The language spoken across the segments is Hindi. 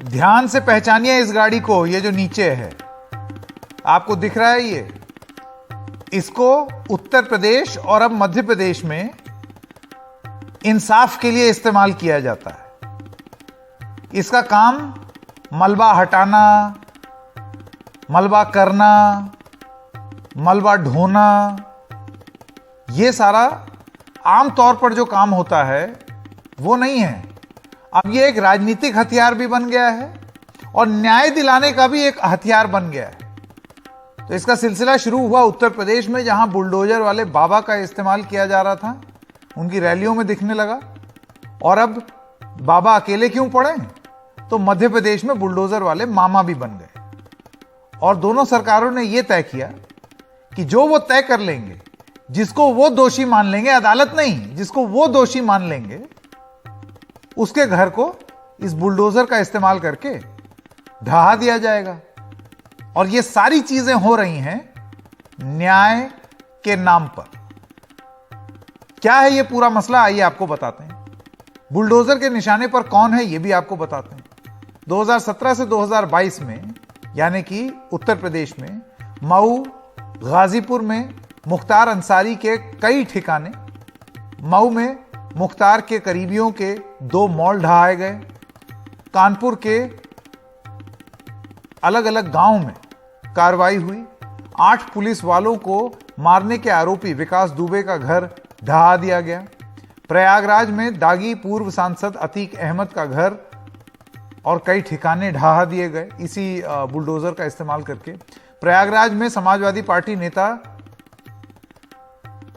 ध्यान से पहचानिए इस गाड़ी को। ये जो नीचे है आपको दिख रहा है, ये इसको उत्तर प्रदेश और अब मध्य प्रदेश में इंसाफ के लिए इस्तेमाल किया जाता है। इसका काम मलबा हटाना, मलबा करना, मलबा ढोना, ये सारा आमतौर पर जो काम होता है वो नहीं है। अब ये एक राजनीतिक हथियार भी बन गया है और न्याय दिलाने का भी एक हथियार बन गया है। तो इसका सिलसिला शुरू हुआ उत्तर प्रदेश में, जहां बुलडोजर वाले बाबा का इस्तेमाल किया जा रहा था, उनकी रैलियों में दिखने लगा। और अब बाबा अकेले क्यों पड़े, तो मध्य प्रदेश में बुलडोजर वाले मामा भी बन गए। और दोनों सरकारों ने यह तय किया कि जो वो तय कर लेंगे, जिसको वो दोषी मान लेंगे, अदालत नहीं, जिसको वो दोषी मान लेंगे, उसके घर को इस बुलडोजर का इस्तेमाल करके ढहा दिया जाएगा। और ये सारी चीजें हो रही हैं न्याय के नाम पर। क्या है ये पूरा मसला, आइए आपको बताते हैं। बुलडोजर के निशाने पर कौन है, ये भी आपको बताते हैं। 2017 से 2022 में, यानी कि उत्तर प्रदेश में मऊ, गाजीपुर में मुख्तार अंसारी के कई ठिकाने, मऊ में मुख्तार के करीबियों के 2 मॉल ढहाए गए, कानपुर के अलग अलग गांव में कार्रवाई हुई, 8 पुलिस वालों को मारने के आरोपी विकास दुबे का घर ढहा दिया गया, प्रयागराज में दागी पूर्व सांसद अतीक अहमद का घर और कई ठिकाने ढहा दिए गए इसी बुलडोजर का इस्तेमाल करके। प्रयागराज में समाजवादी पार्टी नेता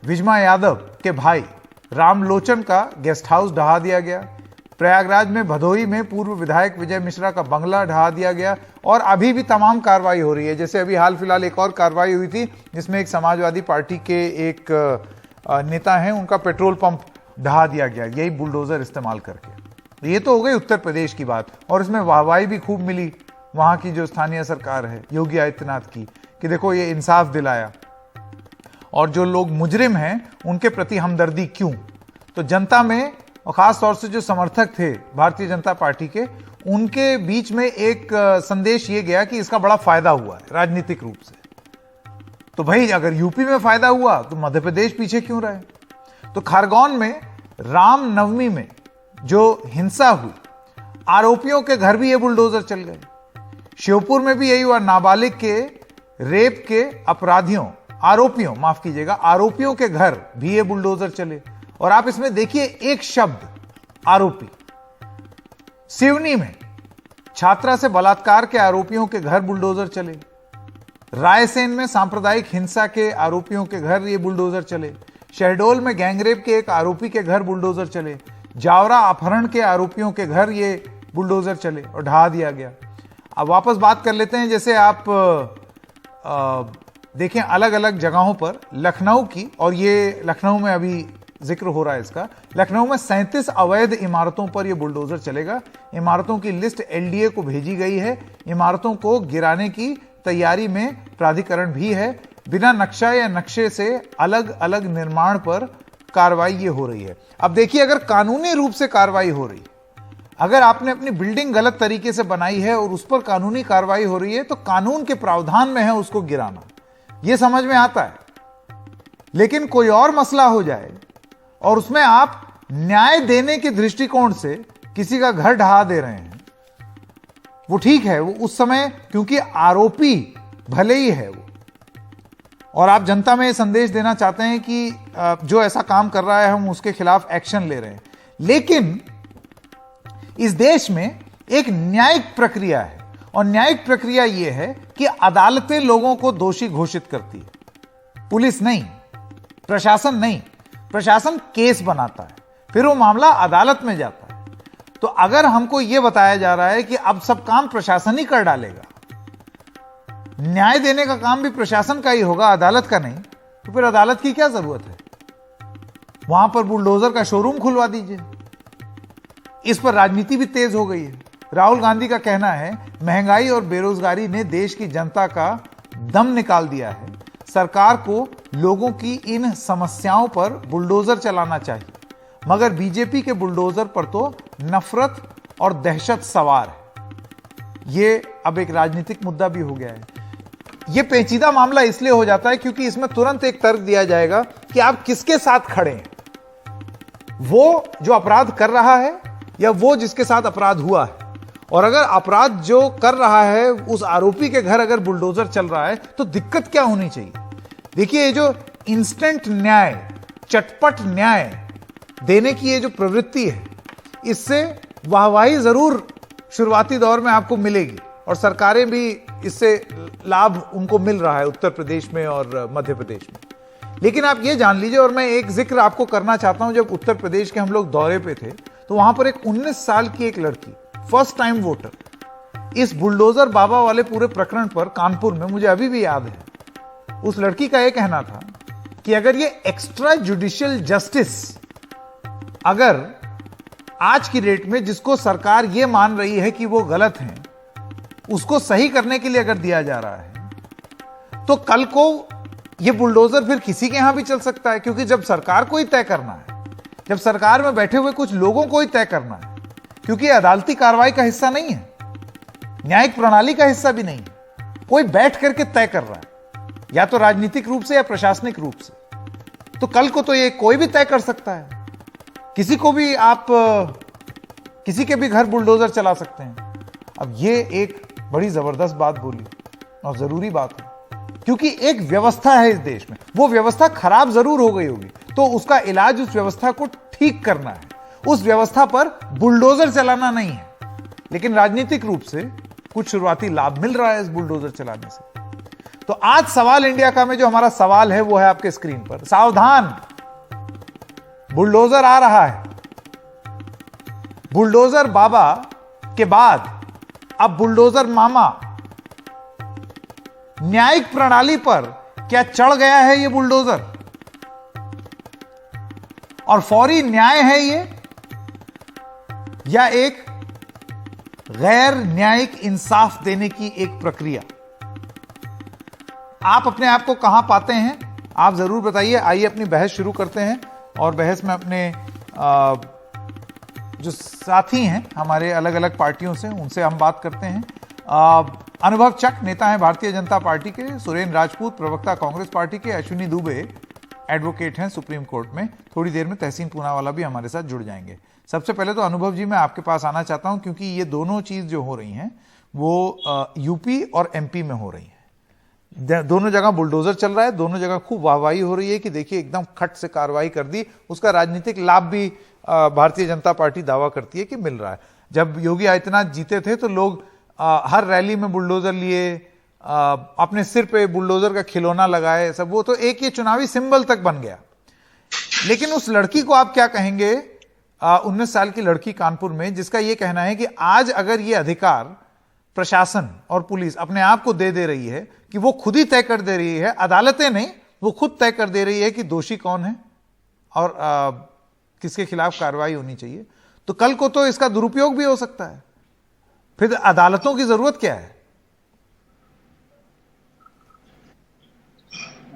विजमा यादव के भाई रामलोचन का गेस्ट हाउस ढहा दिया गया। प्रयागराज में भदोही में पूर्व विधायक विजय मिश्रा का बंगला ढहा दिया गया। और अभी भी तमाम कार्रवाई हो रही है। जैसे अभी हाल फिलहाल एक और कार्रवाई हुई थी जिसमें एक समाजवादी पार्टी के एक नेता हैं, उनका पेट्रोल पंप ढहा दिया गया, यही बुलडोजर इस्तेमाल करके। ये तो हो गई उत्तर प्रदेश की बात, और इसमें वाहवाही भी खूब मिली वहां की जो स्थानीय सरकार है योगी आदित्यनाथ की, कि देखो ये इंसाफ दिलाया और जो लोग मुजरिम हैं उनके प्रति हमदर्दी क्यों। तो जनता में, और खास तौर से जो समर्थक थे भारतीय जनता पार्टी के, उनके बीच में एक संदेश ये गया कि इसका बड़ा फायदा हुआ है राजनीतिक रूप से। तो भाई अगर यूपी में फायदा हुआ तो मध्य प्रदेश पीछे क्यों रहे। तो खरगोन में रामनवमी में जो हिंसा हुई, आरोपियों के घर भी ये बुलडोजर चल गए। श्योपुर में भी यही हुआ, नाबालिग के रेप के अपराधियों, आरोपियों, माफ कीजिएगा, आरोपियों के घर भी ये बुलडोजर चले। और आप इसमें देखिए एक शब्द, आरोपी। सिवनी में छात्रा से बलात्कार के आरोपियों के घर बुलडोजर चले। रायसेन में सांप्रदायिक हिंसा के आरोपियों के घर ये बुलडोजर चले। शहडोल में गैंगरेप के एक आरोपी के घर बुलडोजर चले। जावरा अपहरण के आरोपियों के घर ये बुलडोजर चले और ढहा दिया गया। अब वापस बात कर लेते हैं, जैसे आप देखें अलग अलग जगहों पर, लखनऊ की, और ये लखनऊ में अभी जिक्र हो रहा है इसका, लखनऊ में 37 अवैध इमारतों पर यह बुलडोजर चलेगा। इमारतों की लिस्ट एलडीए को भेजी गई है। इमारतों को गिराने की तैयारी में प्राधिकरण भी है। बिना नक्शा या नक्शे से अलग अलग निर्माण पर कार्रवाई ये हो रही है। अब देखिए, अगर कानूनी रूप से कार्रवाई हो रही है, अगर आपने अपनी बिल्डिंग गलत तरीके से बनाई है और उस पर कानूनी कार्रवाई हो रही है, तो कानून के प्रावधान में है उसको गिराना, यह समझ में आता है। लेकिन कोई और मसला हो जाए और उसमें आप न्याय देने के दृष्टिकोण से किसी का घर ढहा दे रहे हैं, वो ठीक है, वो उस समय, क्योंकि आरोपी भले ही है वो, और आप जनता में संदेश देना चाहते हैं कि जो ऐसा काम कर रहा है हम उसके खिलाफ एक्शन ले रहे हैं। लेकिन इस देश में एक न्यायिक प्रक्रिया है, और न्यायिक प्रक्रिया यह है कि अदालतें लोगों को दोषी घोषित करती है, पुलिस नहीं, प्रशासन नहीं। प्रशासन केस बनाता है, फिर वो मामला अदालत में जाता है। तो अगर हमको यह बताया जा रहा है कि अब सब काम प्रशासन ही कर डालेगा, न्याय देने का काम भी प्रशासन का ही होगा, अदालत का नहीं, तो फिर अदालत की क्या जरूरत है। वहां पर बुलडोजर का शोरूम खुलवा दीजिए। इस पर राजनीति भी तेज हो गई है। राहुल गांधी का कहना है, महंगाई और बेरोजगारी ने देश की जनता का दम निकाल दिया है। सरकार को लोगों की इन समस्याओं पर बुलडोजर चलाना चाहिए, मगर बीजेपी के बुलडोजर पर तो नफरत और दहशत सवार है। ये अब एक राजनीतिक मुद्दा भी हो गया है। ये पेचीदा मामला इसलिए हो जाता है क्योंकि इसमें तुरंत एक तर्क दिया जाएगा कि आप किसके साथ खड़े हैं, वो जो अपराध कर रहा है या वो जिसके साथ अपराध हुआ है। और अगर अपराध जो कर रहा है उस आरोपी के घर अगर बुलडोजर चल रहा है तो दिक्कत क्या होनी चाहिए। देखिए, ये जो इंस्टेंट न्याय, चटपट न्याय देने की ये जो प्रवृत्ति है, इससे वाहवाही जरूर शुरुआती दौर में आपको मिलेगी और सरकारें भी इससे लाभ उनको मिल रहा है उत्तर प्रदेश में और मध्य प्रदेश में। लेकिन आप ये जान लीजिए, और मैं एक जिक्र आपको करना चाहता हूं, जब उत्तर प्रदेश के हम लोग दौरे पे थे तो वहां पर एक 19 साल की एक लड़की, फर्स्ट टाइम वोटर, इस बुलडोजर बाबा वाले पूरे प्रकरण पर कानपुर में, मुझे अभी भी याद है, उस लड़की का यह कहना था कि अगर ये एक्स्ट्रा जुडिशियल जस्टिस अगर आज की डेट में, जिसको सरकार ये मान रही है कि वो गलत हैं, उसको सही करने के लिए अगर दिया जा रहा है तो कल को ये बुलडोजर फिर किसी के यहां भी चल सकता है। क्योंकि जब सरकार को ही तय करना है, जब सरकार में बैठे हुए कुछ लोगों को ही तय करना है, क्योंकि अदालती कार्रवाई का हिस्सा नहीं है, न्यायिक प्रणाली का हिस्सा भी नहीं है, कोई बैठ करके तय कर रहा है, या तो राजनीतिक रूप से या प्रशासनिक रूप से, तो कल को तो ये कोई भी तय कर सकता है। किसी को भी आप किसी के भी घर बुलडोजर चला सकते हैं। अब ये एक बड़ी जबरदस्त बात बोली और जरूरी बात है, क्योंकि एक व्यवस्था है इस देश में, वो व्यवस्था खराब जरूर हो गई होगी, तो उसका इलाज उस व्यवस्था को ठीक करना है, उस व्यवस्था पर बुलडोजर चलाना नहीं है। लेकिन राजनीतिक रूप से कुछ शुरुआती लाभ मिल रहा है इस बुलडोजर चलाने से। तो आज सवाल इंडिया का में जो हमारा सवाल है वो है आपके स्क्रीन पर, सावधान, बुलडोजर आ रहा है। बुलडोजर बाबा के बाद अब बुलडोजर मामा, न्यायिक प्रणाली पर क्या चढ़ गया है ये बुलडोजर, और फौरी न्याय है ये, या एक गैर न्यायिक इंसाफ देने की एक प्रक्रिया। आप अपने आप को कहां पाते हैं, आप जरूर बताइए। आइए अपनी बहस शुरू करते हैं और बहस में अपने जो साथी हैं हमारे अलग अलग पार्टियों से, उनसे हम बात करते हैं। अनुभव चक नेता हैं भारतीय जनता पार्टी के, सुरेंद्र राजपूत प्रवक्ता कांग्रेस पार्टी के, अश्विनी दुबे एडवोकेट हैं सुप्रीम कोर्ट में। थोड़ी देर में तहसीन पूनावाला भी हमारे साथ जुड़ जाएंगे। सबसे पहले तो अनुभव जी मैं आपके पास आना चाहता हूं, क्योंकि ये दोनों चीज जो हो रही हैं वो यूपी और एमपी में हो रही है। दोनों जगह बुलडोजर चल रहा है, दोनों जगह खूब वाहवाही हो रही है कि देखिए एकदम खट से कार्रवाई कर दी, उसका राजनीतिक लाभ भी भारतीय जनता पार्टी दावा करती है कि मिल रहा है। जब योगी आदित्यनाथ जीते थे तो लोग हर रैली में बुलडोजर लिए, अपने सिर पे बुलडोजर का खिलौना लगाए, सब, वो तो एक ये चुनावी सिंबल तक बन गया। लेकिन उस लड़की को आप क्या कहेंगे, 19 साल की लड़की कानपुर में, जिसका यह कहना है कि आज अगर ये अधिकार प्रशासन और पुलिस अपने आप को दे रही है कि वो खुद ही तय कर दे रही है, अदालतें नहीं, वो खुद तय कर दे रही है कि दोषी कौन है और किसके खिलाफ कार्रवाई होनी चाहिए, तो कल को तो इसका दुरुपयोग भी हो सकता है। फिर अदालतों की जरूरत क्या है?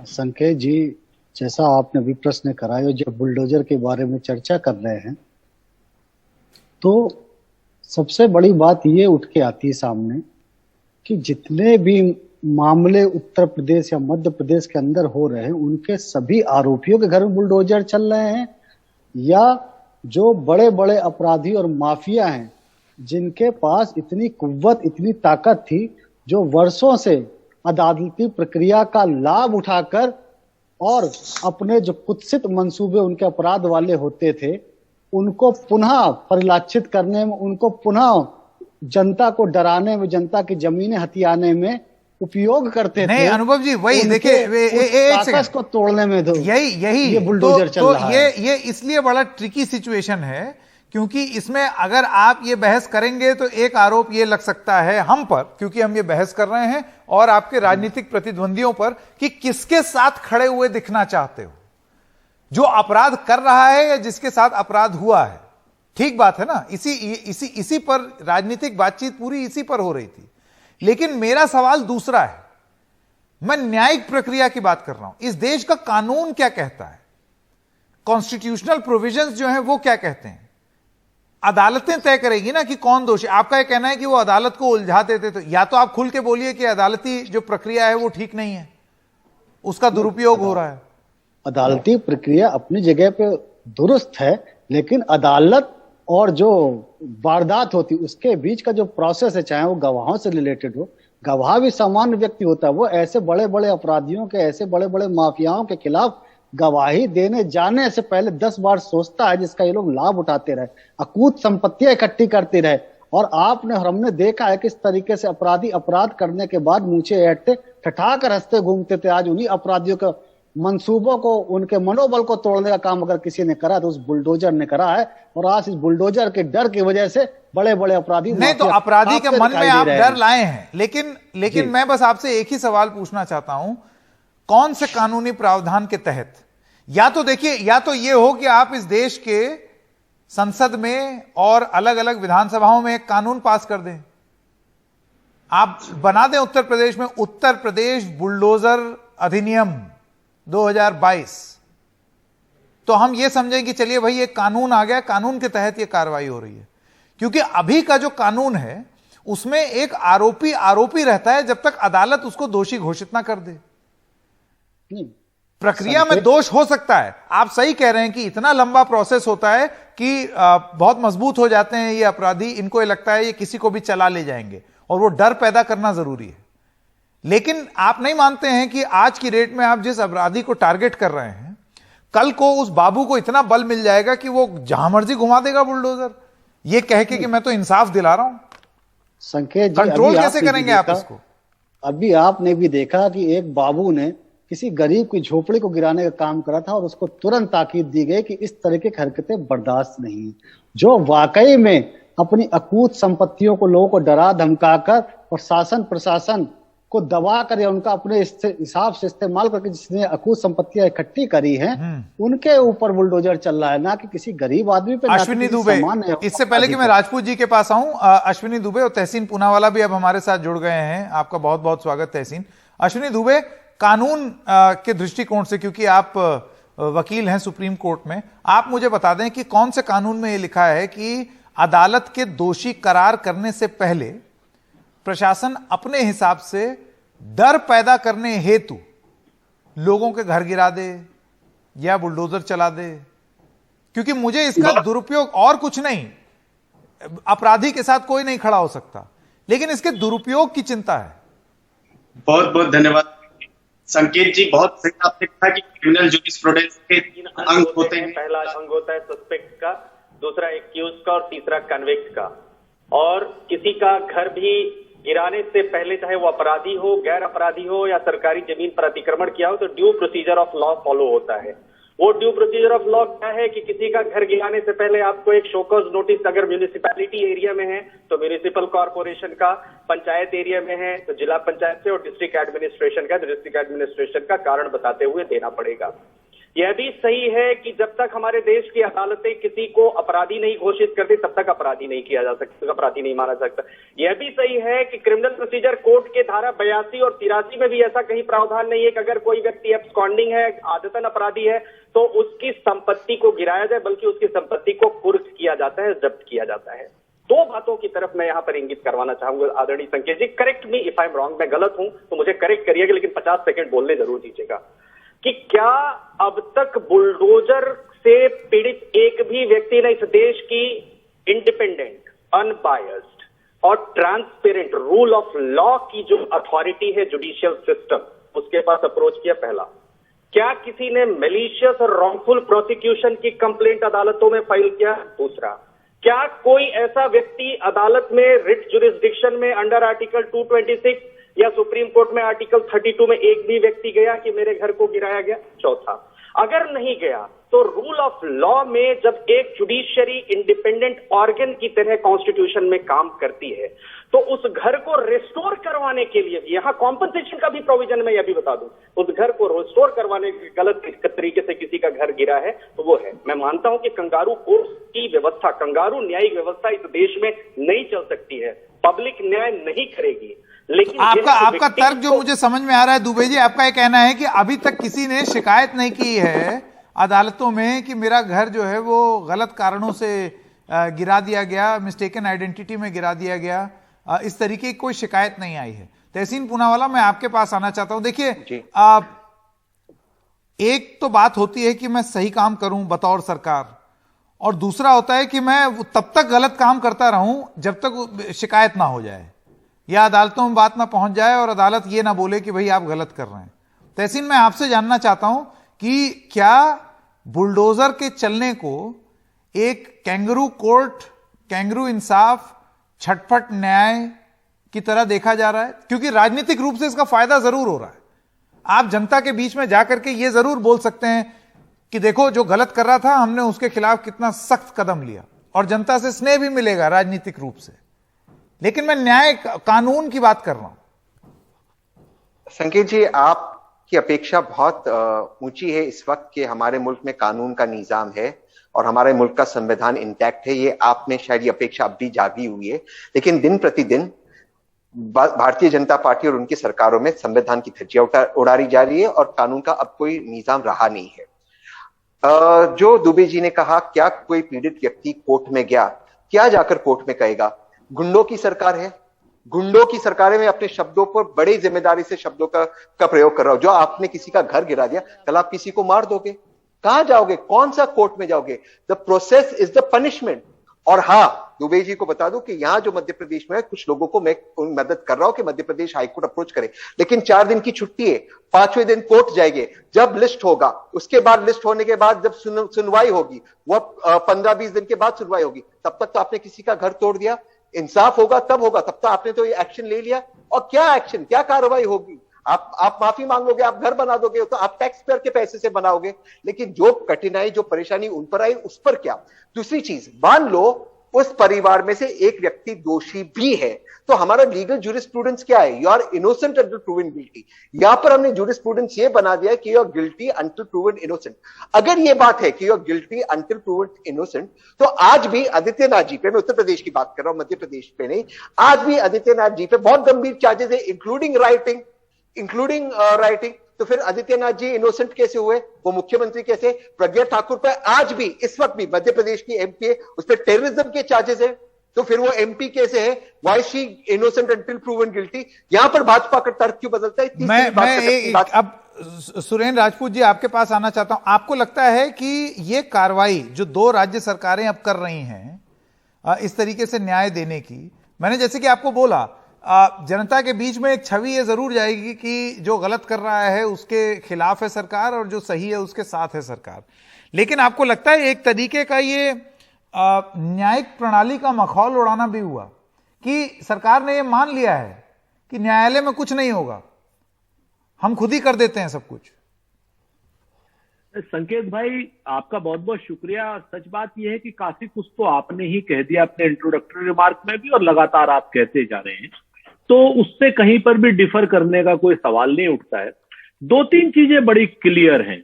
संकेत जी, जैसा आपने भी प्रश्न कराया, जब बुलडोजर के बारे में चर्चा कर रहे हैं तो सबसे बड़ी बात ये उठ के आती है सामने कि जितने भी मामले उत्तर प्रदेश या मध्य प्रदेश के अंदर हो रहे हैं, उनके सभी आरोपियों के घर में बुलडोजर चल रहे हैं, या जो बड़े बड़े अपराधी और माफिया हैं जिनके पास इतनी कुव्वत, इतनी ताकत थी, जो वर्षों से अदालती प्रक्रिया का लाभ उठाकर और अपने जो कुत्सित मंसूबे उनके अपराध वाले होते थे उनको पुनः परिलक्षित करने में, उनको पुनः जनता को डराने में, जनता की जमीनें हथियाने में उपयोग करते थे। नहीं अनुभव जी, वही देखिए ताकत को तोड़ने में दो, यही ये बुलडोजर चल रहा है। ये इसलिए बड़ा ट्रिकी सिचुएशन है क्योंकि इसमें अगर आप ये बहस करेंगे तो एक आरोप ये लग सकता है हम पर, क्योंकि हम ये बहस कर रहे हैं, और आपके राजनीतिक प्रतिद्वंदियों पर कि किसके साथ खड़े हुए दिखना चाहते हो, जो अपराध कर रहा है या जिसके साथ अपराध हुआ है। ठीक बात है ना, इसी पर राजनीतिक बातचीत पूरी इसी पर हो रही थी। लेकिन मेरा सवाल दूसरा है, मैं न्यायिक प्रक्रिया की बात कर रहा हूं। इस देश का कानून क्या कहता है, कॉन्स्टिट्यूशनल प्रोविजंस जो है वो क्या कहते हैं। अदालतें तय करेगी ना कि कौन दोषी। आपका ये कहना है कि वो अदालत को उलझा देते, तो या तो आप खुल के बोलिए कि अदालती जो प्रक्रिया है वो ठीक नहीं है, उसका दुरुपयोग हो रहा है। अदालती प्रक्रिया अपनी जगह पे दुरुस्त है, लेकिन अदालत और जो वारदात होती उसके बीच का जो प्रोसेस है, चाहे वो गवाहों से रिलेटेड हो, गवाह भी सामान्य व्यक्ति होता है, वो ऐसे बड़े बड़े अपराधियों के, ऐसे बड़े बड़े माफियाओं के खिलाफ गवाही देने जाने से पहले 10 बार सोचता है, जिसका ये लोग लाभ उठाते रहे, अकूत संपत्तियां इकट्ठी करते रहे। और आपने और हमने देखा है किस तरीके से अपराधी अपराध करने के बाद मूंछें ऐंठते ठठाकर हंसते घूमते थे। आज उन्हीं अपराधियों के मंसूबों को, उनके मनोबल को तोड़ने का काम अगर किसी ने करा तो उस बुलडोजर ने करा है। और आज इस बुलडोजर के डर की वजह से बड़े बड़े अपराधी, नहीं तो अपराधी के मन में आप डर लाए हैं, लेकिन मैं बस आपसे एक ही सवाल पूछना चाहता हूं, कौन से कानूनी प्रावधान के तहत? या तो देखिए, या तो यह हो कि आप इस देश के संसद में और अलग अलग विधानसभाओं में एक कानून पास कर दें, आप बना दें उत्तर प्रदेश में उत्तर प्रदेश बुलडोजर अधिनियम 2022, तो हम यह समझें कि चलिए भाई एक कानून आ गया, कानून के तहत यह कार्रवाई हो रही है। क्योंकि अभी का जो कानून है उसमें एक आरोपी रहता है जब तक अदालत उसको दोषी घोषित ना कर दे। प्रक्रिया में दोष हो सकता है, आप सही कह रहे हैं कि इतना लंबा प्रोसेस होता है कि बहुत मजबूत हो जाते हैं ये अपराधी, इनको ये लगता है ये किसी को भी चला ले जाएंगे, और वो डर पैदा करना जरूरी है। लेकिन आप नहीं मानते हैं कि आज की डेट में आप जिस अपराधी को टारगेट कर रहे हैं, कल को उस बाबू को इतना बल मिल जाएगा कि वो जहां मर्जी घुमा देगा बुलडोजर, ये कह के कि मैं तो इंसाफ दिला रहा हूं। संकेत जी, कंट्रोल कैसे करेंगे आप इसको? अभी आपने भी देखा कि एक बाबू ने किसी गरीब की झोपड़ी को गिराने का काम करा था और उसको तुरंत ताकीद दी गई कि इस तरह की हरकतें बर्दाश्त नहीं। जो वाकई में अपनी अकूत संपत्तियों को लोगों को डरा धमकाकर और शासन प्रशासन को दबा कर या उनका अपने हिसाब से इस्तेमाल करके जिसने अकूत संपत्तियां इकट्ठी करी हैं, उनके ऊपर बुलडोजर चल रहा है, ना कि किसी गरीब आदमी पे। अश्विनी दुबे, इससे पहले कि मैं राजपूत जी के पास आऊं, अश्विनी दुबे और तहसीन पूनावाला भी अब हमारे साथ जुड़ गए हैं। आपका बहुत बहुत स्वागत तहसीन। अश्विनी दुबे, कानून के दृष्टिकोण से, क्योंकि आप वकील हैं सुप्रीम कोर्ट में, आप मुझे बता दें कि कौन से कानून में यह लिखा है कि अदालत के दोषी करार करने से पहले प्रशासन अपने हिसाब से डर पैदा करने हेतु लोगों के घर गिरा दे या बुलडोजर चला दे? क्योंकि मुझे इसका दुरुपयोग, और कुछ नहीं, अपराधी के साथ कोई नहीं खड़ा हो सकता, लेकिन इसके दुरुपयोग की चिंता है। बहुत बहुत धन्यवाद संकेत जी। बहुत सही आपने कहा कि क्रिमिनल जूरिस्प्रूडेंस के 3 अंग होते हैं। पहला अंग होता है सस्पेक्ट का, दूसरा एक्यूज का और तीसरा कन्विक्ट का। और किसी का घर भी गिराने से पहले, चाहे वो अपराधी हो, गैर अपराधी हो या सरकारी जमीन पर अतिक्रमण किया हो, तो due procedure of law follow होता है। वो ड्यू प्रोसीजर ऑफ लॉ क्या है कि किसी का घर गिराने से पहले आपको एक शोकॉज नोटिस, अगर म्यूनिसिपैलिटी एरिया में है तो म्यूनिसिपल कॉर्पोरेशन का, पंचायत एरिया में है तो जिला पंचायत से, और डिस्ट्रिक्ट एडमिनिस्ट्रेशन का तो डिस्ट्रिक्ट एडमिनिस्ट्रेशन का कारण बताते हुए देना पड़ेगा। यह भी सही है कि जब तक हमारे देश की अदालतें किसी को अपराधी नहीं घोषित करती तब तक अपराधी नहीं किया जा सकता, अपराधी नहीं माना सकता। यह भी सही है कि क्रिमिनल प्रोसीजर कोड के धारा 82 और 83 में भी ऐसा कहीं प्रावधान नहीं है कि अगर कोई व्यक्ति एब्सकॉन्डिंग है, आदतन अपराधी है, तो उसकी संपत्ति को गिराया जाए, बल्कि उसकी संपत्ति को कुर्क किया जाता है, जब्त किया जाता है। 2 बातों की तरफ मैं यहां पर इंगित करवाना चाहूंगा आदरणीय Sanket ji. Correct me if I am wrong, मैं गलत हूं तो मुझे करेक्ट करिएगा, लेकिन 50 सेकंड बोलने जरूर दीजिएगा। कि क्या अब तक बुलडोजर से पीड़ित एक भी व्यक्ति ने इस देश की इंडिपेंडेंट, अनबायस्ड और ट्रांसपेरेंट रूल ऑफ लॉ की जो अथॉरिटी है, जुडिशियल सिस्टम, उसके पास अप्रोच किया? पहला। क्या किसी ने मैलिशियस और रॉन्गफुल प्रोसिक्यूशन की कंप्लेंट अदालतों में फाइल किया? दूसरा। क्या कोई ऐसा व्यक्ति अदालत में रिट जुरिस्डिक्शन में अंडर आर्टिकल 226 या सुप्रीम कोर्ट में आर्टिकल 32 में एक भी व्यक्ति गया कि मेरे घर को गिराया गया? चौथा, अगर नहीं गया तो रूल ऑफ लॉ में जब एक जुडिशियरी इंडिपेंडेंट ऑर्गन की तरह कॉन्स्टिट्यूशन में काम करती है, तो उस घर को रिस्टोर करवाने के लिए, यहां कॉम्पनसेशन का भी प्रोविजन मैं यह भी बता दूं, उस घर को रिस्टोर करवाने के गलत तरीके से किसी का घर गिरा है तो वो है। मैं मानता हूं कि कंगारू कोर्ट की व्यवस्था, कंगारू न्यायिक व्यवस्था इस देश में नहीं चल सकती है, पब्लिक न्याय नहीं करेगी। लेकिन आपका तर्क जो मुझे समझ में आ रहा है दुबे जी, आपका यह कहना है कि अभी तक किसी ने शिकायत नहीं की है अदालतों में कि मेरा घर जो है वो गलत कारणों से गिरा दिया गया, मिस्टेकन आइडेंटिटी में गिरा दिया गया, इस तरीके की कोई शिकायत नहीं आई है। तहसीन पूनावाला, मैं आपके पास आना चाहता हूं। देखिए, एक तो बात होती है कि मैं सही काम करूं बतौर सरकार, और दूसरा होता है कि मैं तब तक गलत काम करता रहूं जब तक शिकायत ना हो जाए या अदालतों में बात ना पहुंच जाए और अदालत ये ना बोले कि भाई आप गलत कर रहे हैं। तहसीन, मैं आपसे जानना चाहता हूं कि क्या बुलडोजर के चलने को एक कैंगरू कोर्ट, कैंगरू इंसाफ, छटपट न्याय की तरह देखा जा रहा है? क्योंकि राजनीतिक रूप से इसका फायदा जरूर हो रहा है। आप जनता के बीच में जाकर के ये जरूर बोल सकते हैं कि देखो, जो गलत कर रहा था हमने उसके खिलाफ कितना सख्त कदम लिया, और जनता से स्नेह भी मिलेगा राजनीतिक रूप से। लेकिन मैं न्याय कानून की बात कर रहा हूं। संकेत जी, आपकी अपेक्षा बहुत ऊंची है इस वक्त कि हमारे मुल्क में कानून का निजाम है और हमारे मुल्क का संविधान इंटैक्ट है। ये आप में शायद ये अपेक्षा अब भी जागी हुई है, लेकिन दिन प्रतिदिन भारतीय जनता पार्टी और उनकी सरकारों में संविधान की धज्जियां उड़ाई जा रही है और कानून का अब कोई निजाम रहा नहीं है। जो दुबे जी ने कहा, क्या कोई पीड़ित व्यक्ति कोर्ट में गया, क्या जाकर कोर्ट में कहेगा? गुंडों की सरकार है, गुंडों की सरकार में अपने शब्दों पर बड़ी जिम्मेदारी से शब्दों का प्रयोग कर रहा हूं। जो आपने किसी का घर गिरा दिया, कल आप किसी को मार दोगे, कहां जाओगे? कौन सा कोर्ट में जाओगे? The process is the punishment. और हाँ, दुबे जी को बता दूं कि यहां जो मध्य प्रदेश में है, कुछ लोगों को मैं मदद कर रहा हूं कि मध्य प्रदेश हाईकोर्ट अप्रोच करे, लेकिन 4 दिन की छुट्टी है, 5वें दिन कोर्ट जाएंगे। जब लिस्ट होगा, उसके बाद लिस्ट होने के बाद जब सुनवाई होगी, वो 15-20 दिन के बाद सुनवाई होगी, तब तक तो आपने किसी का घर तोड़ दिया। इंसाफ होगा तब होगा, तब तक आपने तो ये एक्शन ले लिया। और क्या एक्शन, क्या कार्रवाई होगी? आप माफी मांगोगे, आप घर बना दोगे, तो आप टैक्स पेयर के पैसे से बनाओगे, लेकिन जो कठिनाई, जो परेशानी उन पर आई, उस पर क्या? दूसरी चीज, मान लो उस परिवार में से एक व्यक्ति दोषी भी है, तो हमारा लीगल ज्यूरिस्प्रूडेंस क्या है? You are innocent until proven guilty. यहां पर हमने ज्यूरिस्प्रूडेंस ये बना दिया है कि you are guilty until proven innocent. अगर ये बात है कि you are guilty until proven innocent, तो आज भी आदित्यनाथ जी पे, मैं उत्तर प्रदेश की बात कर रहा हूं, मध्य प्रदेश पे नहीं, आज भी आदित्यनाथ जी पे बहुत गंभीर चार्जेस है, इंक्लूडिंग राइटिंग। तो फिर आदित्यनाथ जी इनोसेंट कैसे हुए? वो मुख्यमंत्री कैसे? प्रज्ञा ठाकुर पर आज भी, इस वक्त भी मध्य प्रदेश की एमपी है, उस पर टेररिज्म के चार्जेस है, तो फिर वो एमपी कैसे है? Why she innocent until proven guilty? यहां पर भाजपा का तर्क क्यों बदलता है? अब सुरेंद्र राजपूत जी, आपके पास आना चाहता हूं। आपको लगता है कि ये कार्रवाई जो 2 राज्य सरकारें अब कर रही हैं इस तरीके से न्याय देने की, मैंने जैसे कि आपको बोला, जनता के बीच में एक छवि ये जरूर जाएगी कि जो गलत कर रहा है उसके खिलाफ है सरकार और जो सही है उसके साथ है सरकार। लेकिन आपको लगता है एक तरीके का ये न्यायिक प्रणाली का मखौल उड़ाना भी हुआ कि सरकार ने ये मान लिया है कि न्यायालय में कुछ नहीं होगा, हम खुद ही कर देते हैं सब कुछ? संकेत भाई, आपका बहुत बहुत शुक्रिया। सच बात यह है कि काफी कुछ तो आपने ही कह दिया अपने इंट्रोडक्टरी रिमार्क में भी, और लगातार आप कहते जा रहे हैं, तो उससे कहीं पर भी डिफर करने का कोई सवाल नहीं उठता है। 2-3 चीजें बड़ी क्लियर हैं।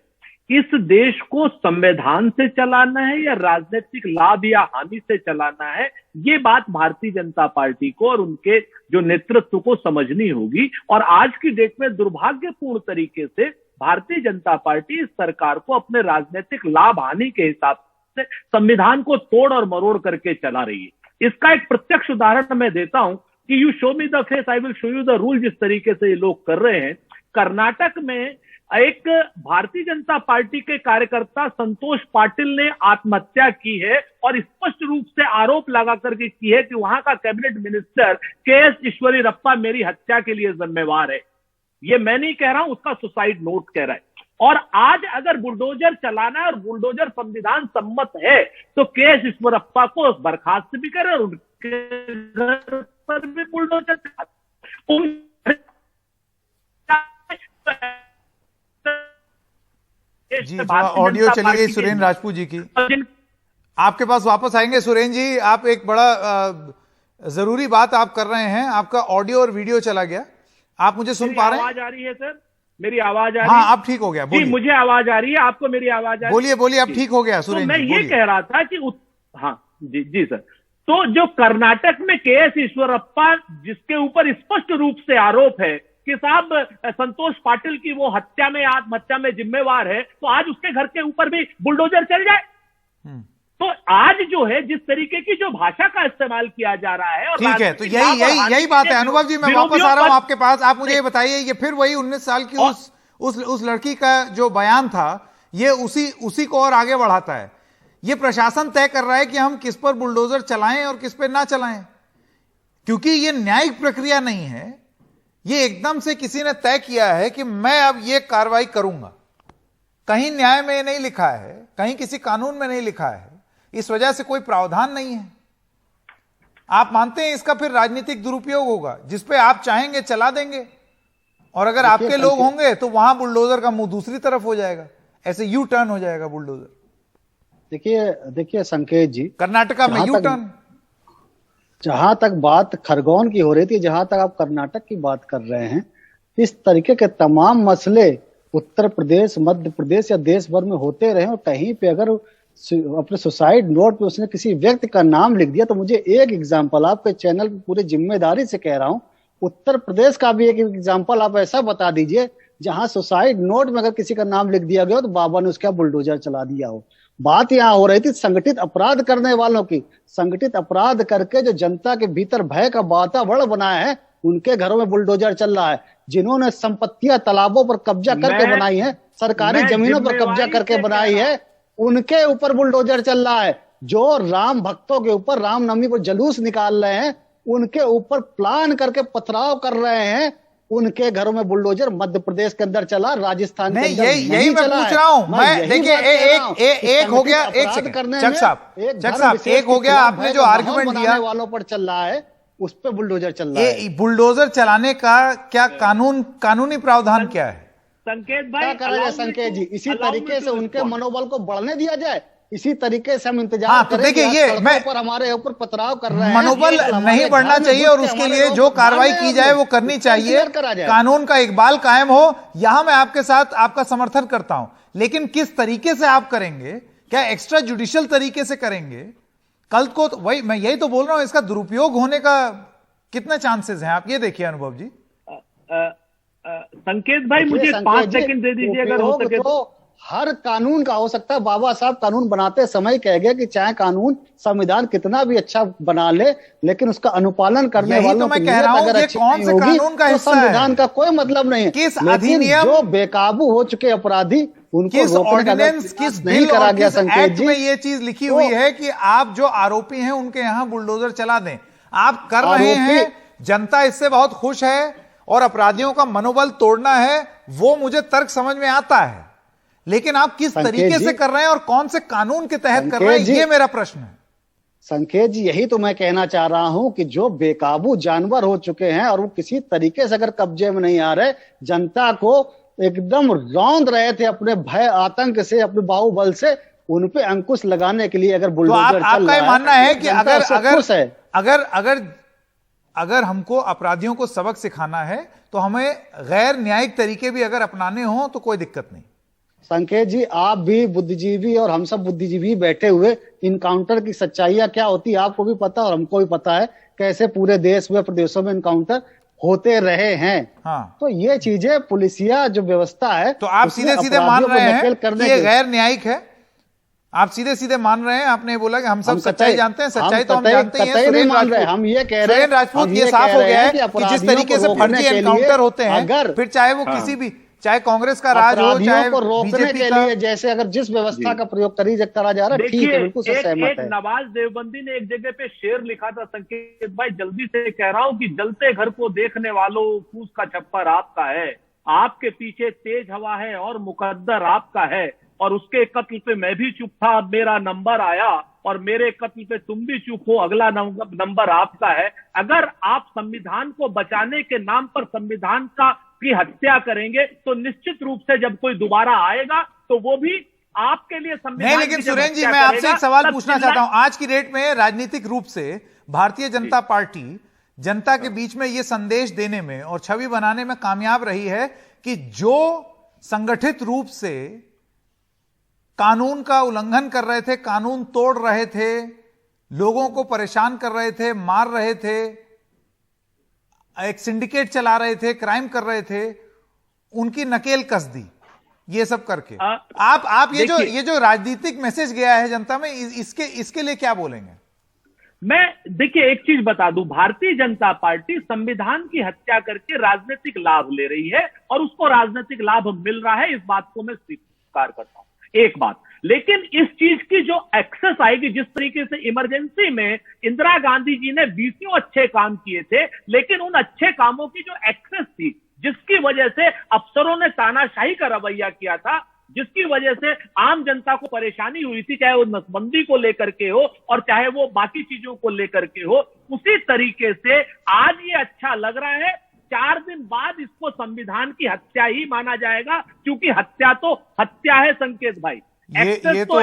इस देश को संविधान से चलाना है या राजनीतिक लाभ या हानि से चलाना है, ये बात भारतीय जनता पार्टी को और उनके जो नेतृत्व को समझनी होगी। और आज की डेट में दुर्भाग्यपूर्ण तरीके से भारतीय जनता पार्टी इस सरकार को अपने राजनीतिक लाभ हानि के हिसाब से संविधान को तोड़ और मरोड़ करके चला रही है। इसका एक प्रत्यक्ष उदाहरण मैं देता हूं कि you show me the face, I will show you the rule, जिस तरीके से ये लोग कर रहे हैं। कर्नाटक में एक भारतीय जनता पार्टी के कार्यकर्ता संतोष पाटिल ने आत्महत्या की है और स्पष्ट रूप से आरोप लगा करके की है कि वहां का कैबिनेट मिनिस्टर के.एस. ईश्वरीरप्पा मेरी हत्या के लिए जिम्मेवार है। ये मैं नहीं कह रहा हूं, उसका सुसाइड नोट कह रहा है। और आज अगर बुलडोजर चलाना है और बुलडोजर संविधान सम्मत है, तो के.एस. ईश्वरप्पा को बर्खास्त भी करे और उनके घर पर भी बुलडोजर जी। ऑडियो चली गई सुरेंद्र राजपूत जी की, आपके पास वापस आएंगे। सुरेंद्र जी, आप एक बड़ा जरूरी बात आप कर रहे हैं, आपका ऑडियो और वीडियो चला गया, आप मुझे सुन पा रहे हैं? आवाज आ रही है सर? मेरी आवाज आ रही है? हाँ, अब ठीक हो गया, बोलिए। मुझे आवाज आ रही है, आपको मेरी आवाज आ रही है? बोलिए बोलिए, अब ठीक हो गया सुरेंद्र जी। मैं ये कह रहा था कि हाँ जी सर, तो जो कर्नाटक में के.एस. ईश्वरप्पा, जिसके ऊपर स्पष्ट रूप से आरोप है कि साहब संतोष पाटिल की वो हत्या में, आत्महत्या में जिम्मेवार है, तो आज उसके घर के ऊपर भी बुलडोजर चल जाए। तो आज जो है जिस तरीके की जो भाषा का इस्तेमाल किया जा रहा है, और ठीक है, तो यही बात है। अनुभव जी, मैं वापस आ रहा हूं आपके पास। आप मुझे ये बताइए, ये फिर वही 19 साल की उस लड़की का जो बयान था, ये उसी को और आगे बढ़ाता है। ये प्रशासन तय कर रहा है कि हम किस पर बुलडोजर चलाएं और किस पर ना चलाएं, क्योंकि ये न्यायिक प्रक्रिया नहीं है। ये एकदम से किसी ने तय किया है कि मैं अब ये कार्रवाई करूंगा। कहीं न्याय में नहीं लिखा है, कहीं किसी कानून में नहीं लिखा है, इस वजह से कोई प्रावधान नहीं है। आप मानते हैं इसका फिर राजनीतिक दुरुपयोग होगा, जिसपे आप चाहेंगे चला देंगे, और अगर आपके लोग होंगे तो वहां बुलडोजर का मुंह दूसरी तरफ हो जाएगा, ऐसे यू टर्न हो जाएगा बुलडोजर। देखिए संकेत जी, कर्नाटका में यू टर्न। जहां तक बात खरगोन की हो रही थी, जहां तक आप कर्नाटक की बात कर रहे हैं, इस तरीके के तमाम मसले उत्तर प्रदेश, मध्य प्रदेश या देश भर में होते रहे, और कहीं पे अगर अपने सुसाइड नोट पे उसने किसी व्यक्ति का नाम लिख दिया, तो मुझे एक एग्जांपल आपके चैनल पे पूरी जिम्मेदारी से कह रहा हूं, उत्तर प्रदेश का भी एक एग्जांपल आप ऐसा बता दीजिए जहां सुसाइड नोट में अगर किसी का नाम लिख दिया गया हो तो बाबा ने उसका बुलडोजर चला दिया हो। बात यहाँ हो रही थी संगठित अपराध करने वालों की। संगठित अपराध करके जो जनता के भीतर भय का वातावरण बनाया है, उनके घरों में बुलडोजर चल रहा है। जिन्होंने संपत्तियां तालाबों पर कब्जा करके बनाई है, सरकारी जमीनों पर कब्जा करके बनाई है, उनके ऊपर बुलडोजर चल रहा है। जो राम भक्तों के ऊपर रामनवमी को जुलूस निकाल रहे हैं, उनके ऊपर प्लान करके पथराव कर रहे हैं, उनके घरों में बुलडोजर मध्य प्रदेश के अंदर चला, राजस्थान के अंदर यही मैं पूछ रहा हूं। मैं देखिए, एक हो गया, एक सेकंड चक साहब, एक हो गया, आपने जो आर्गुमेंट दिया वालों पर चल रहा है, उस पर बुलडोजर चल रहा है। बुलडोजर चलाने का क्या कानूनी प्रावधान क्या है? संकेत भाई, क्या करा जाए संकेत जी? इसी तरीके से उनके मनोबल को बढ़ने दिया जाए, इसी तरीके से हम इंतजार तो देखिए, ये मैं पर हमारे ऊपर पथराव कर रहे हैं, मनोबल नहीं बढ़ना चाहिए, और उसके लिए जो कार्रवाई की जाए वो करनी चाहिए, कानून का इकबाल कायम हो। यहां मैं आपके साथ आपका समर्थन करता हूं, लेकिन किस तरीके से आप करेंगे? क्या एक्स्ट्रा जुडिशियल तरीके से करेंगे? कल को तो वही मैं यही तो बोल रहा हूं, इसका दुरुपयोग होने का कितने चांसेस हैं? आप ये देखिए अनुभव जी। संकेत भाई, मुझे 5 सेकंड दे दीजिए अगर हो सके तो। हर कानून का हो सकता है। बाबा साहब कानून बनाते समय कह गए कि चाहे कानून संविधान कितना भी अच्छा बना ले, लेकिन उसका अनुपालन करने वालों तो मैं कह रहा हूं, ये कौन से कानून का हिस्सा है? संविधान का कोई मतलब नहीं है। किस अधिनियम, जो बेकाबू हो चुके अपराधी, उनको किस ऑर्डिनेंस, किस नहीं करा गया संकेत जी में ये चीज लिखी हुई है कि आप जो आरोपी हैं उनके यहां बुलडोजर चला दें? आप कर रहे हैं, जनता इससे बहुत खुश है, और अपराधियों का मनोबल तोड़ना है, वो मुझे तर्क समझ में आता है, लेकिन आप किस तरीके से कर रहे हैं और कौन से कानून के तहत कर रहे हैं, ये मेरा प्रश्न है। संकेत जी, यही तो मैं कहना चाह रहा हूं कि जो बेकाबू जानवर हो चुके हैं और वो किसी तरीके से अगर कब्जे में नहीं आ रहे, जनता को एकदम रौंद रहे थे अपने भय आतंक से, अपने बाहुबल से, उन पे अंकुश लगाने के लिए अगर बुलडोजर चल आपका ये मानना है कि अगर अगर हमको अपराधियों को सबक सिखाना है तो हमें गैर न्यायिक तरीके भी अगर अपनाने हो तो कोई दिक्कत नहीं? संकेत जी, आप भी बुद्धिजीवी और हम सब बुद्धिजीवी बैठे हुए, इनकाउंटर की सच्चाइयां क्या होती है आपको भी पता और हमको भी पता है, कैसे पूरे देश में प्रदेशों में इनकाउंटर होते रहे हैं। हाँ। तो ये चीजें पुलिसिया जो व्यवस्था है, तो आप सीधे सीधे मान रहे हैं कि ये गैर न्यायिक है? आप सीधे सीधे मान रहे हैं? आपने बोला कि हम सब सच्चाई जानते हैं, सच्चाई तो हम जानते ही हैं। नहीं मान रहे, हम ये कह रहे हैं, राजपूत, ये साफ हो गया है कि जिस तरीके से फर्जी एनकाउंटर होते हैं, फिर चाहे वो किसी भी, चाहे कांग्रेस का राज हो, चाहे बीजेपी का, जैसे अगर जिस व्यवस्था का प्रयोग करा जा रहा है, ठीक है, बिल्कुल सहमत है। नवाज देवबंदी ने एक जगह पे शेर लिखा था, संकेत भाई जल्दी से कह रहा हूं, कि जलते घर को देखने वालों, फूस का छप्पर आपका है, आपके पीछे तेज हवा है और मुकद्दर आपका है, और उसके कत्ल पे मैं भी चुप था, अब मेरा नंबर आया, और मेरे कत्ल पे तुम भी चुप हो, अगला नंबर आपका है। अगर आप संविधान को बचाने के नाम पर संविधान की हत्या करेंगे, तो निश्चित रूप से जब कोई दोबारा आएगा तो वो भी आपके लिए संविधान नहीं। लेकिन सुरेंद्र जी, मैं आपसे एक सवाल पूछना चाहता हूं। आज की डेट में राजनीतिक रूप से भारतीय जनता पार्टी जनता के बीच में यह संदेश देने में और छवि बनाने में कामयाब रही है कि जो संगठित रूप से कानून का उल्लंघन कर रहे थे, कानून तोड़ रहे थे, लोगों को परेशान कर रहे थे, मार रहे थे, एक सिंडिकेट चला रहे थे, क्राइम कर रहे थे, उनकी नकेल कस दी। ये सब करके आप ये जो राजनीतिक मैसेज गया है जनता में, इसके लिए क्या बोलेंगे? मैं देखिए एक चीज बता दूं, भारतीय जनता पार्टी संविधान की हत्या करके राजनीतिक लाभ ले रही है और उसको राजनीतिक लाभ मिल रहा है, इस बात को मैं स्वीकार करता हूं। एक बात, लेकिन इस चीज की जो एक्सेस आएगी, जिस तरीके से इमरजेंसी में इंदिरा गांधी जी ने 20 अच्छे काम किए थे, लेकिन उन अच्छे कामों की जो एक्सेस थी, जिसकी वजह से अफसरों ने तानाशाही का रवैया किया था, जिसकी वजह से आम जनता को परेशानी हुई थी, चाहे वो नसबंदी को लेकर के हो और चाहे वो बाकी चीजों को लेकर के हो, उसी तरीके से आज ये अच्छा लग रहा है। 4 दिन बाद इसको संविधान की हत्या ही माना जाएगा, क्योंकि हत्या तो हत्या है संकेत भाई। ये तो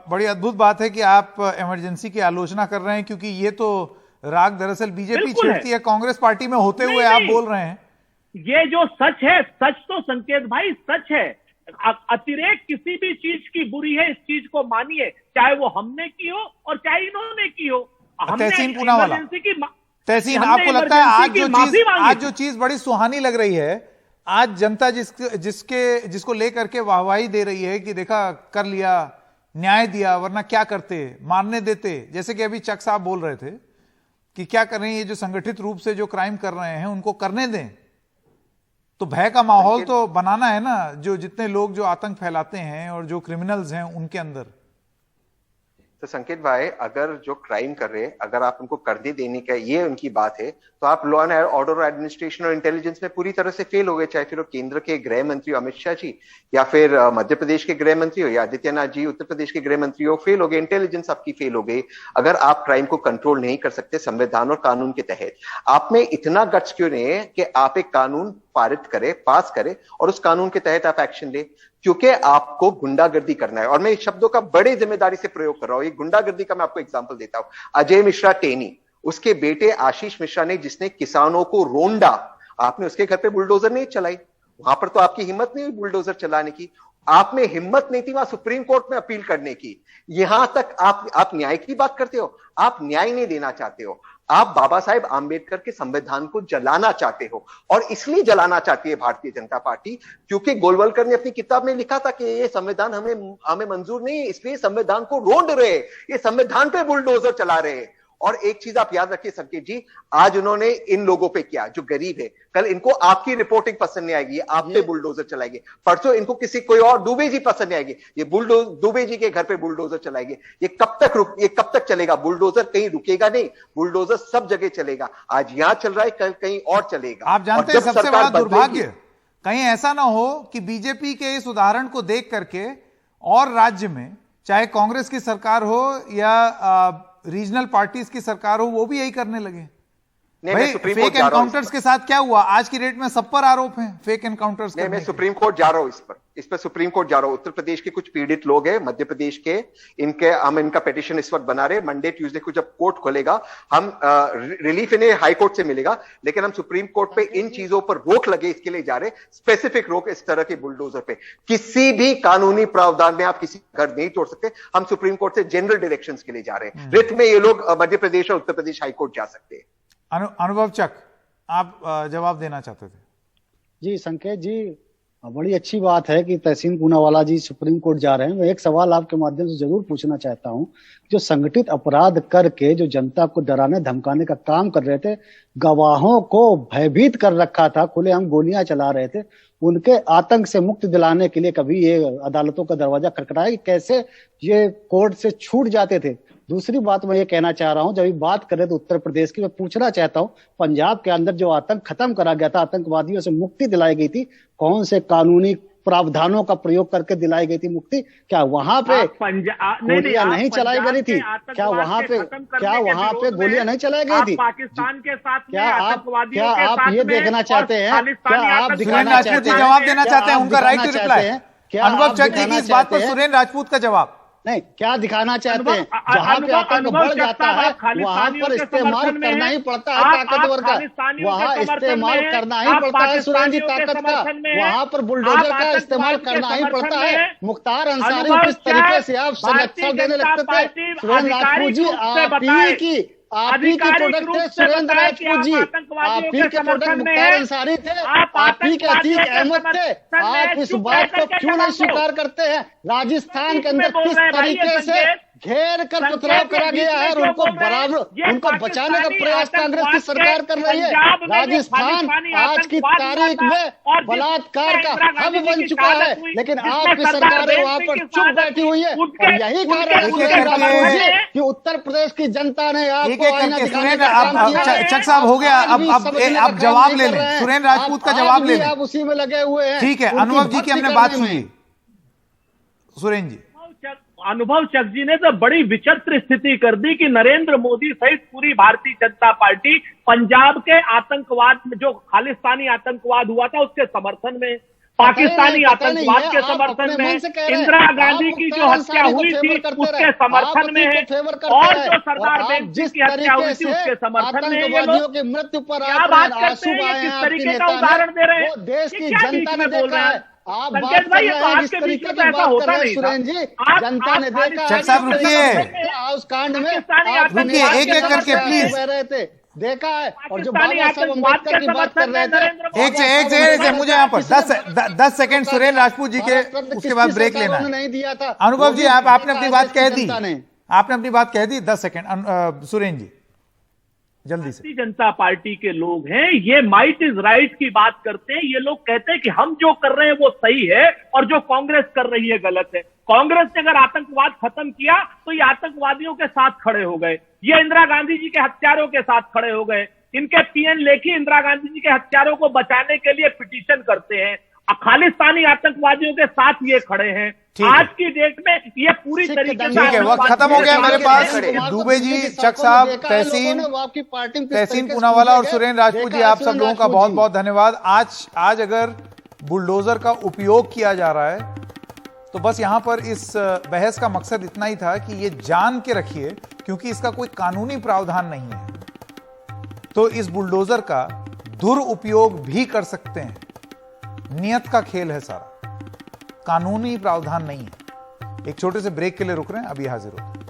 बड़ी अद्भुत बात है कि आप इमरजेंसी की आलोचना कर रहे हैं, क्योंकि ये तो राग दरअसल बीजेपी छेड़ती है, कांग्रेस पार्टी में होते हुए आप बोल रहे हैं। ये जो सच है, सच तो संकेत भाई सच है। अतिरेक किसी भी चीज की बुरी है, इस चीज को मानिए, चाहे वो हमने की हो और चाहे इन्होंने की हो। तहसीन पूनावाला, तहसीन, आपको लगता है आज जो चीज बड़ी सुहानी लग रही है, आज जनता जिसको लेकर के वाहवाही दे रही है कि देखा कर लिया, न्याय दिया, वरना क्या करते, मारने देते, जैसे कि अभी चक साहब बोल रहे थे कि क्या कर रहे हैं, ये जो संगठित रूप से जो क्राइम कर रहे हैं उनको करने दें। तो भय का माहौल तो बनाना है ना, जो जितने लोग जो आतंक फैलाते हैं और जो क्रिमिनल्स हैं उनके अंदर। तो संकेत भाई, अगर जो क्राइम कर रहे हैं, अगर आप उनको करने देने का ये उनकी बात है, तो आप लॉ एंड ऑर्डर, एडमिनिस्ट्रेशन और इंटेलिजेंस में पूरी तरह से फेल हो गए, चाहे फिर वो केंद्र के गृह मंत्री अमित शाह जी या फिर मध्य प्रदेश के गृह मंत्री हो या आदित्यनाथ जी उत्तर प्रदेश के गृह मंत्री हो, फेल हो गए। इंटेलिजेंस आपकी फेल हो गई। अगर आप क्राइम को कंट्रोल नहीं कर सकते संविधान और कानून के तहत, आप में इतना गट्स क्यों नहीं है कि आप एक कानून पारित करे, पास करे और उस कानून के तहत आप एक्शन ले? क्योंकि आपको गुंडागर्दी करना है। और मैं इस शब्दों का बड़ी जिम्मेदारी से प्रयोग कर रहा हूं। ये गुंडागर्दी का मैं आपको एग्जांपल देता हूं। अजय मिश्रा टेनी, उसके बेटे आशीष मिश्रा ने, जिसने किसानों को रोंडा, आपने उसके घर पे बुलडोजर नहीं चलाई। वहां पर तो आपकी हिम्मत नहीं हुई बुलडोजर चलाने की। आप में हिम्मत नहीं थी वहां सुप्रीम कोर्ट में अपील करने की। यहां तक आप न्याय की बात करते हो, आप न्याय नहीं देना चाहते हो। आप बाबा साहेब आंबेडकर के संविधान को जलाना चाहते हो, और इसलिए जलाना चाहती है भारतीय जनता पार्टी क्योंकि गोलवलकर ने अपनी किताब में लिखा था कि ये संविधान हमें मंजूर नहीं है, इसलिए संविधान को रोंद रहे, ये संविधान पे बुलडोजर चला रहे हैं। और एक चीज आप याद रखिए संकेत जी, आज उन्होंने इन लोगों पे किया जो गरीब है, कल इनको आपकी रिपोर्टिंग पसंद नहीं आएगी, आप पे बुलडोजर चलाएंगे। परसों इनको किसी कोई और दुबे जी पसंद नहीं आएगी, ये दुबे जी के घर पे बुलडोजर चलाएंगे। ये कब तक चलेगा? बुलडोजर कहीं रुकेगा नहीं, बुलडोजर सब जगह चलेगा। आज यहां चल रहा है, कल कहीं और चलेगा। आप जानते हैं सबसे बड़ा दुर्भाग्य कहीं ऐसा ना हो कि बीजेपी के इस उदाहरण को देख करके और राज्य में, चाहे कांग्रेस की सरकार हो या रीजनल पार्टीज की सरकार हो, वो भी यही करने लगे। भाई फेक एनकाउंटर्स के साथ क्या हुआ? आज की डेट में सब पर आरोप हैं फेक एनकाउंटर्स के। मैं सुप्रीम कोर्ट जा रहा हूं इस पर सुप्रीम कोर्ट जा रहा हूं। उत्तर प्रदेश के कुछ पीड़ित लोग हैं, मध्य प्रदेश के, हम इनका पिटीशन इस वक्त बना रहे। मंडे ट्यूसडे को जब कोर्ट खोलेगा, हम रिलीफ इन्हें हाई कोर्ट से मिलेगा, लेकिन हम सुप्रीम कोर्ट पे इन चीजों पर रोक लगे इसके लिए जा रहे, स्पेसिफिक रोक इस तरह के बुलडोजर पे। किसी भी कानूनी प्रावधान में आप किसी घर नहीं तोड़ सकते। हम सुप्रीम कोर्ट से जनरल डायरेक्शन के लिए जा रहे हैं। रिट में ये लोग मध्य प्रदेश और उत्तर प्रदेश हाईकोर्ट जा सकते हैं। अनुभव चक, आप जवाब देना चाहते थे? जी संकेत जी, बड़ी अच्छी बात है कि तहसीन पूनावाला जी सुप्रीम कोर्ट जा रहे हैं। मैं एक सवाल आपके माध्यम से जरूर पूछना चाहता हूं। जो संगठित अपराध करके जो जनता को डराने धमकाने का काम कर रहे थे, गवाहों को भयभीत कर रखा था, खुलेआम गोलियां चला रहे थे, उनके आतंक से मुक्ति दिलाने के लिए कभी ये अदालतों का दरवाजा खटखटाया कि कैसे ये कोर्ट से छूट जाते थे। दूसरी बात मैं ये कहना चाह रहा हूं, जब बात करें तो उत्तर प्रदेश की, मैं पूछना चाहता हूं, पंजाब के अंदर जो आतंक खत्म करा गया था, आतंकवादियों से मुक्ति दिलाई गई थी, कौन से कानूनी प्रावधानों का प्रयोग करके दिलाई गई थी मुक्ति? क्या वहां पे गोलियां नहीं चलाई गई थी? क्या वहां पे गोलियां नहीं चलाई गई थी? पाकिस्तान के साथ क्या आप ये देखना चाहते हैं? क्या आप दिखाना चाहते हैं? जवाब देना चाहते हैं, उनका राइट टू रिप्लाई। अनुभव चक जी की इस बात पर सुरेंद्र राजपूत का जवाब। नहीं, क्या दिखाना चाहते हैं? जहां पे आतंक बढ़ जाता है वहां पर इस्तेमाल करना ही पड़ता है ताकतवर का, वहां इस्तेमाल करना ही पड़ता है सुरेंद्र जी ताकत का, वहां पर बुलडोजर का इस्तेमाल करना ही पड़ता है। मुख्तार अंसारी किस तरीके से आप संरक्षण देने लगते थे? सुरेंद्र राजपूत जी, आप ही के प्रोडक्ट थे सुरेंद्र राजपूत जी, आप ही के प्रोडक्ट मुख्तार अंसारी थे, आप ही के अतीक अहमद थे। आप इस बात को क्यों नहीं स्वीकार करते हैं? राजस्थान के अंदर किस तरीके से घेर कर पथराव करा गया है और उनको बराबर उनको बचाने का प्रयास कांग्रेस की सरकार कर रही है। राजस्थान आज की तारीख में बलात्कार का हब बन चुका है, लेकिन आपकी सरकार वहां पर चुप बैठी हुई है। और यही कारण है कि उत्तर प्रदेश की जनता ने आपको आईना दिखाने का काम किया है। चक साहब हो गया, अब जवाब ले लें, सुरेंद्र राजपूत का जवाब ले लें। आप उसी में लगे हुए हैं। ठीक है, अनुभव जी की हमने बात सुनी। सुरेंद्र जी, अनुभव चक जी ने तो बड़ी विचित्र स्थिति कर दी कि नरेंद्र मोदी सहित पूरी भारतीय जनता पार्टी पंजाब के आतंकवाद में, जो खालिस्तानी आतंकवाद हुआ था, उसके समर्थन में, पाकिस्तानी आतंकवाद के समर्थन में, इंदिरा गांधी की जो हत्या हुई थी उसके समर्थन में, और जो सरदार बेनजीर की हत्या हुई थी उसके समर्थन में। ये लोग की मृत्यु पर क्या बात करते हैं? किस तरीके का उदाहरण दे रहे हैं? देश की जनता ने देखा है। आप संकेत भाई, ये तो आपके बीच में तो ऐसा होता नहीं था। सुरेंद्र जी, जनता ने देखा चक साहब रुकिए, उस कांड में रुकिए, एक करके प्लीज रहे थे, देखा है। और जो बाबा साहब अम्बेडकर की बात कर रहे थे, एक से मुझे यहाँ पर 10 सेकंड सुरेंद्र राजपूत जी के, उसके बाद ब्रेक लेना है। नहीं दिया था अनुभव जी, आपने अपनी बात कह दी, आपने अपनी बात कह दी। 10 सेकंड सुरेंद्र जी जल्दी से। भारतीय जनता पार्टी के लोग हैं, ये माइट इज राइट की बात करते हैं। ये लोग कहते हैं कि हम जो कर रहे हैं वो सही है और जो कांग्रेस कर रही है गलत है। कांग्रेस ने अगर आतंकवाद खत्म किया तो ये आतंकवादियों के साथ खड़े हो गए, ये इंदिरा गांधी जी के हत्यारों के साथ खड़े हो गए। इनके पीएन लेखी इंदिरा गांधी जी के हत्यारों को बचाने के लिए पिटीशन करते हैं, खालिस्तानी आतंकवादियों के साथ ये खड़े हैं। आज की डेट में ये पूरी तरीके से, ठीक है, वक्त खत्म हो गया मेरे पास। दुबे जी, चक साहब, तहसीन पूनावाला और सुरेंद्र राजपूत जी, आप सब लोगों का बहुत बहुत धन्यवाद। आज अगर बुलडोजर का उपयोग किया जा रहा है तो बस यहां पर इस बहस का मकसद इतना ही था कि ये जान के रखिए, क्योंकि इसका कोई कानूनी प्रावधान नहीं है तो इस बुलडोजर का दुरुपयोग भी कर सकते हैं। नियत का खेल है सारा, कानूनी प्रावधान नहीं है। एक छोटे से ब्रेक के लिए रुक रहे हैं, अभी हाजिर होते हैं।